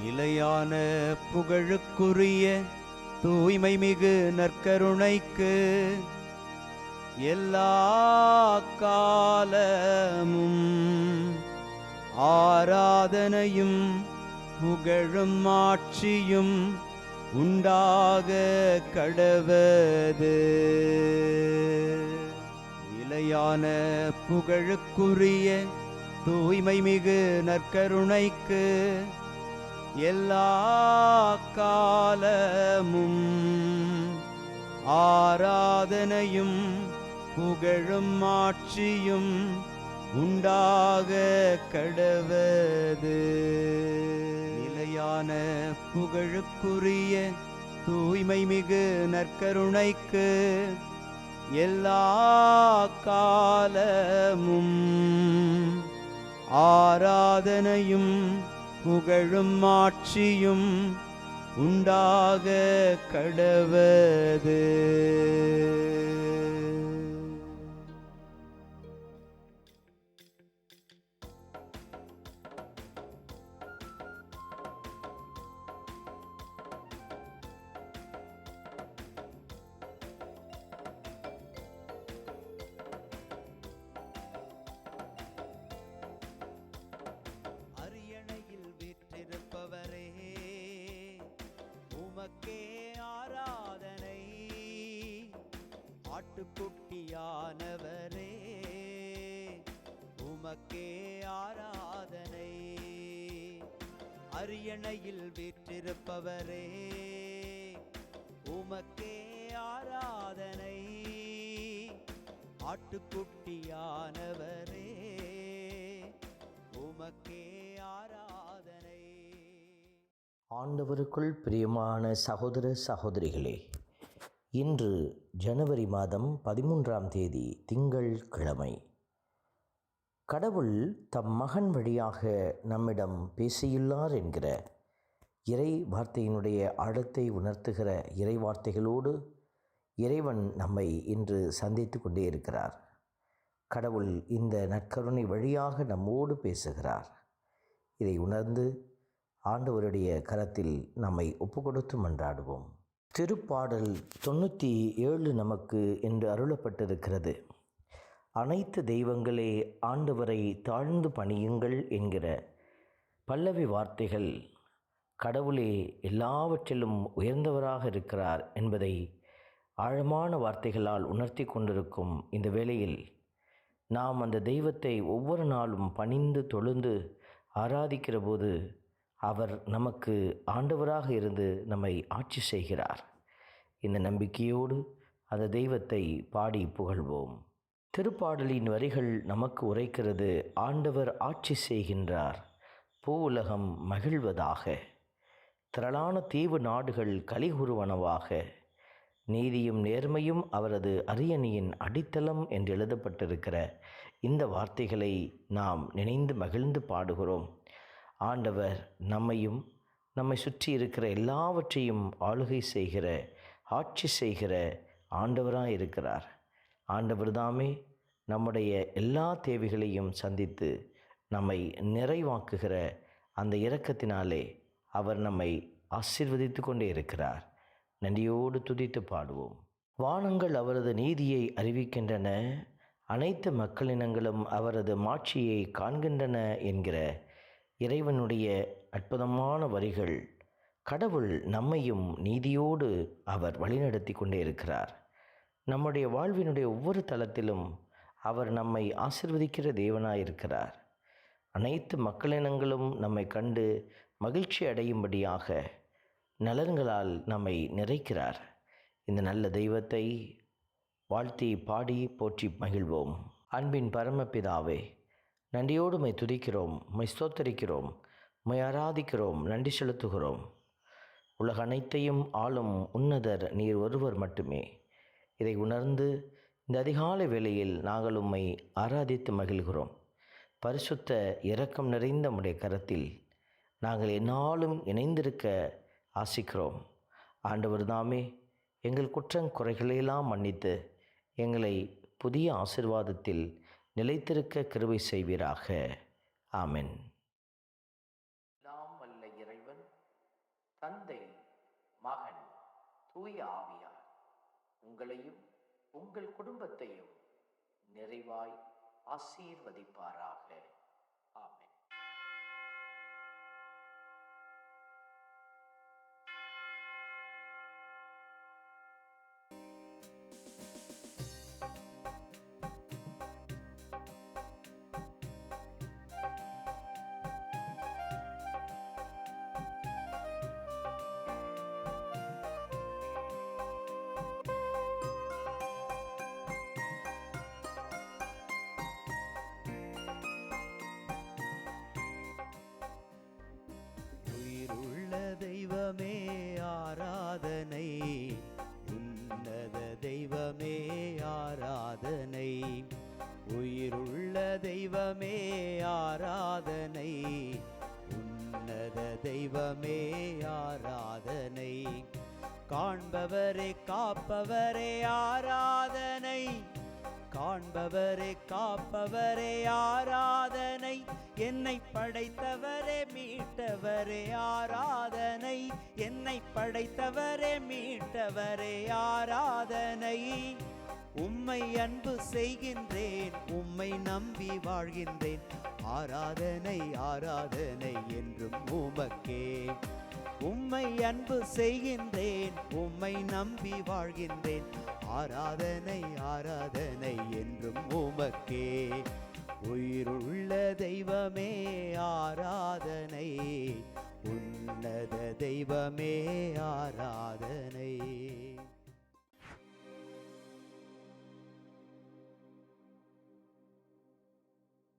நிலையான புகழுக்குரிய தூய்மை மிகு நற்கருணைக்கு எல்லா காலமும் ஆராதனையும் புகழும் ஆட்சியும் உண்டாக கடவது. நிலையான புகழுக்குரிய தூய்மை மிகு நற்கருணைக்கு எல்லா காலமும் ஆராதனையும் புகழும் ஆட்சியும் உண்டாக கடவது. நிலையான புகழுக்குரிய தூய்மை மிகு நற்கருணைக்கு எல்லா காலமும் ஆராதனையும் புகழும் ஆட்சியும் உண்டாக கடவது. அரியணையில் வீற்றிருப்பவரே, உமக்கே ஆராதனை. ஆட்டுக்குட்டியானவரே, உமக்கே ஆராதனை. அரியணையில் வீற்றிருப்பவரே, உமக்கே ஆராதனை. ஆட்டுக்குட்டியானவரே, உமக்கே ஆராதனை. ஆண்டவருக்குள் பிரியமான சகோதர சகோதரிகளே, இன்று ஜனவரி மாதம் 13ஆம் தேதி திங்கள் கிழமை. கடவுள் தம் மகன் வழியாக நம்மிடம் பேசியுள்ளார் என்கிற இறை வார்த்தையினுடைய ஆழத்தை உணர்த்துகிற இறை வார்த்தைகளோடு இறைவன் நம்மை இன்று சந்தித்து கொண்டே இருக்கிறார். கடவுள் இந்த நற்கருணை வழியாக நம்மோடு பேசுகிறார். இதை உணர்ந்து ஆண்டவருடைய கரத்தில் நம்மை ஒப்புக்கொடுத்து மன்றாடுவோம். திருப்பாடல் 97 நமக்கு என்று அருளப்பட்டிருக்கிறது. அனைத்து தெய்வங்களே ஆண்டவரை தாழ்ந்து பணியுங்கள் என்கிற பல்லவி வார்த்தைகள் கடவுளே எல்லாவற்றிலும் உயர்ந்தவராக இருக்கிறார் என்பதை ஆழமான வார்த்தைகளால் உணர்த்தி கொண்டிருக்கும் இந்த வேளையில் நாம் அந்த தெய்வத்தை ஒவ்வொரு நாளும் பணிந்து தொழுந்து ஆராதிக்கிற போது அவர் நமக்கு ஆண்டவராக இருந்து நம்மை ஆட்சி செய்கிறார். இந்த நம்பிக்கையோடு அந்த தெய்வத்தை பாடி புகழ்வோம். திருப்பாடலின் வரிகள் நமக்கு உரைக்கிறது: ஆண்டவர் ஆட்சி செய்கின்றார், பூவுலகம் மகிழ்வதாக, திரளான தீவு நாடுகள் கலிகூறுவனவாக, நீதியும் நேர்மையும் அவரது அரியணையின் அடித்தளம் என்று எழுதப்பட்டிருக்கிற இந்த வார்த்தைகளை நாம் நினைந்து மகிழ்ந்து பாடுகிறோம். ஆண்டவர் நம்மையும் நம்மை சுற்றி இருக்கிற எல்லாவற்றையும் ஆளுகை செய்கிற, ஆட்சி செய்கிற ஆண்டவராக இருக்கிறார். ஆண்டவர் தாமே நம்முடைய எல்லா தேவைகளையும் சந்தித்து நம்மை நிறைவாக்குகிற அந்த இரக்கத்தினாலே அவர் நம்மை ஆசீர்வதித்து கொண்டே இருக்கிறார். நன்றியோடு துதித்து பாடுவோம். வானங்கள் அவரது நீதியை அறிவிக்கின்றன, அனைத்து மக்களினங்களும் அவரது மாட்சியை காண்கின்றன என்கிற இறைவனுடைய அற்புதமான வரிகள். கடவுள் நம்மையும் நீதியோடு அவர் வழிநடத்தி கொண்டே இருக்கிறார். நம்முடைய வாழ்வினுடைய ஒவ்வொரு தளத்திலும் அவர் நம்மை ஆசீர்வதிக்கிற தேவனாயிருக்கிறார். அனைத்து மக்களினங்களும் நம்மை கண்டு மகிழ்ச்சி அடையும்படியாக நலன்களால் நம்மை நிறைக்கிறார். இந்த நல்ல தெய்வத்தை வாழ்த்தி பாடி போற்றி மகிழ்வோம். அன்பின் பரமபிதாவே, நன்றியோடு மை துதிக்கிறோம், மை ஸ்தோத்தரிக்கிறோம், மை ஆராதிக்கிறோம், நன்றி செலுத்துகிறோம். உலக அனைத்தையும் ஆளும் உன்னதர் நீர் ஒருவர் மட்டுமே. இதை உணர்ந்து இந்த அதிகாலை வேளையில் நாங்கள் உம்மை ஆராதித்து மகிழ்கிறோம். பரிசுத்த இரக்கம் நிறைந்த உம்முடைய கரத்தில் நாங்கள் எந்நாளும் இணைந்திருக்க ஆசிக்கிறோம். ஆண்டவர் தாமே எங்கள் குற்றங்குறைகளையெல்லாம் மன்னித்து எங்களை புதிய ஆசீர்வாதத்தில் நிலைத்திருக்க கிருபை செய்வீராக. ஆமென். எல்லாம் வல்ல இறைவன் தந்தை, மகன், தூய ஆவியார் உங்களையும் உங்கள் குடும்பத்தையும் நிறைவாய் ஆசீர்வதிப்பாராக. ஆமென். உயிருள்ள தெய்வமே ஆராதனை, உன்னத தெய்வமே ஆராதனை. உயிருள்ள தெய்வமே ஆராதனை, உன்னத தெய்வமே ஆராதனை. காண்பவரே காப்பவரே ஆராதனை, காண்பவரே காப்பவரே ஆராதனை. என்னை படைத்தவரே மீட்டவரே ஆராதனை, என்னை படைத்தவரே மீட்டவரே ஆராதனை. உம்மை அன்பு செய்கின்றேன், உம்மை நம்பி வாழ்கின்றேன். ஆராதனை ஆராதனை என்றும் உமக்கே. உம்மை அன்பு செய்கின்றேன், உம்மை நம்பி வாழ்கின்றேன். ஆராதனை ஆராதனை என்றும் உமக்கே. உயிருள்ள தெய்வமே ஆராதனை, உன்னத தெய்வமே ஆராதனை.